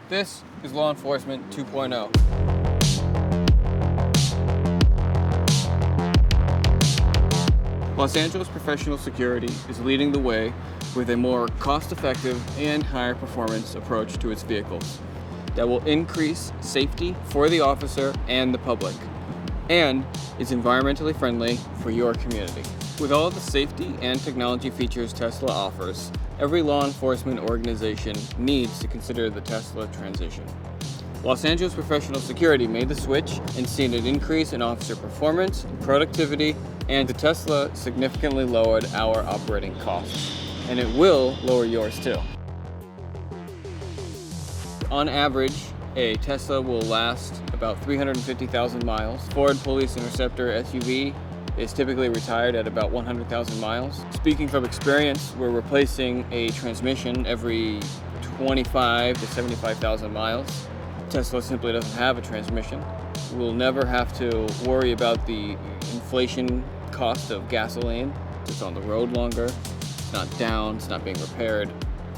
This is Law Enforcement 2.0. Los Angeles Professional Security is leading the way with a more cost-effective and higher performance approach to its vehicles that will increase safety for the officer and the public, and is environmentally friendly for your community. With all of the safety and technology features Tesla offers, every law enforcement organization needs to consider the Tesla transition. Los Angeles Professional Security made the switch and seen an increase in officer performance, productivity, and the Tesla significantly lowered our operating costs. And it will lower yours too. On average, a Tesla will last about 350,000 miles. Ford Police Interceptor SUV is typically retired at about 100,000 miles. Speaking from experience, we're replacing a transmission every 25 to 75,000 miles. Tesla simply doesn't have a transmission. We'll never have to worry about the inflation cost of gasoline. It's on the road longer, it's not down, it's not being repaired.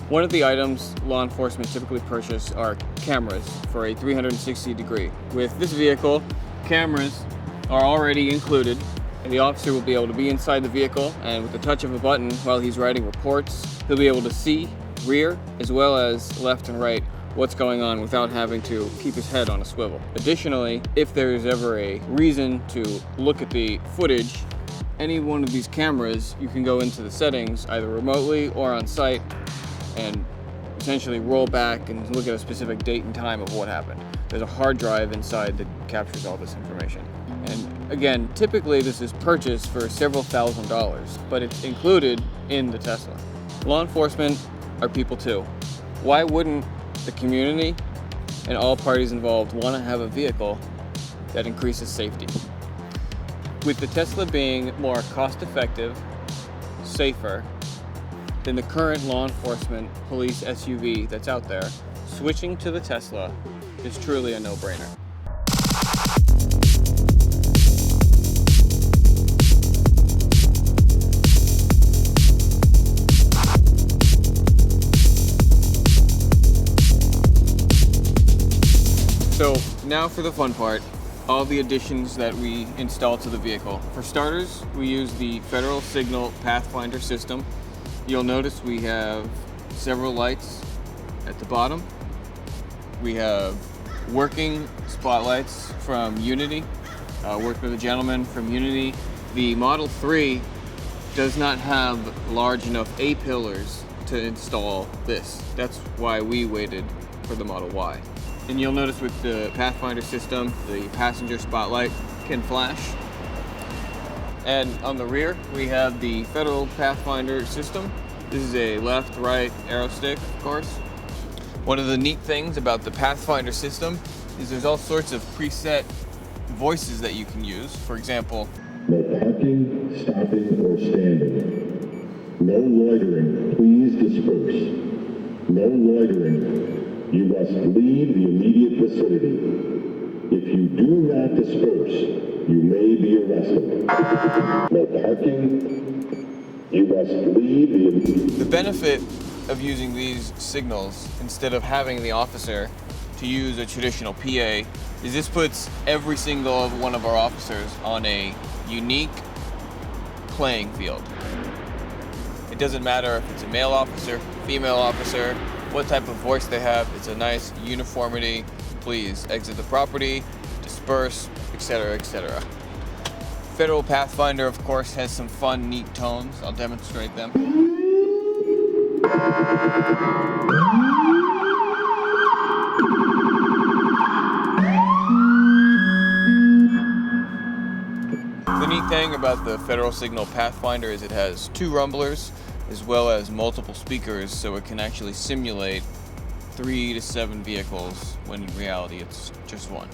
One of the items law enforcement typically purchase are cameras for a 360 degree. With this vehicle, cameras are already included, and the officer will be able to be inside the vehicle, and with the touch of a button while he's writing reports, he'll be able to see rear as well as left and right what's going on without having to keep his head on a swivel. Additionally, if there's ever a reason to look at the footage, any one of these cameras, you can go into the settings either remotely or on site and essentially roll back and look at a specific date and time of what happened. There's a hard drive inside that captures all this information. And again, typically this is purchased for several $1,000s, but it's included in the Tesla. Law enforcement are people too. Why wouldn't the community and all parties involved want to have a vehicle that increases safety? With the Tesla being more cost-effective, safer than the current law enforcement police SUV that's out there, switching to the Tesla is truly a no-brainer. So now for the fun part, all the additions that we install to the vehicle. For starters, we use the Federal Signal Pathfinder system. You'll notice we have several lights at the bottom. We have working spotlights from Unity. Worked with a gentleman from Unity. The Model 3 does not have large enough A-pillars to install this. That's why we waited for the Model Y. And you'll notice with the Pathfinder system, the passenger spotlight can flash. And on the rear, we have the Federal Pathfinder system. This is a left-right arrow stick, of course. One of the neat things about the Pathfinder system is there's all sorts of preset voices that you can use. For example, no parking, stopping, or standing. No loitering, please disperse. No loitering. You must leave the immediate vicinity. If you do not disperse, you may be arrested. No parking. You must leave the immediate... The benefit of using these signals instead of having the officer to use a traditional PA is this puts every single one of our officers on a unique playing field. It doesn't matter if it's a male officer, female officer, what type of voice they have. It's a nice uniformity. Please exit the property, disperse, etc., etc. Federal Pathfinder, of course, has some fun, neat tones. I'll demonstrate them. The neat thing about the Federal Signal Pathfinder is it has two rumblers as well as multiple speakers, so it can actually simulate 3 to 7 vehicles when in reality it's just one.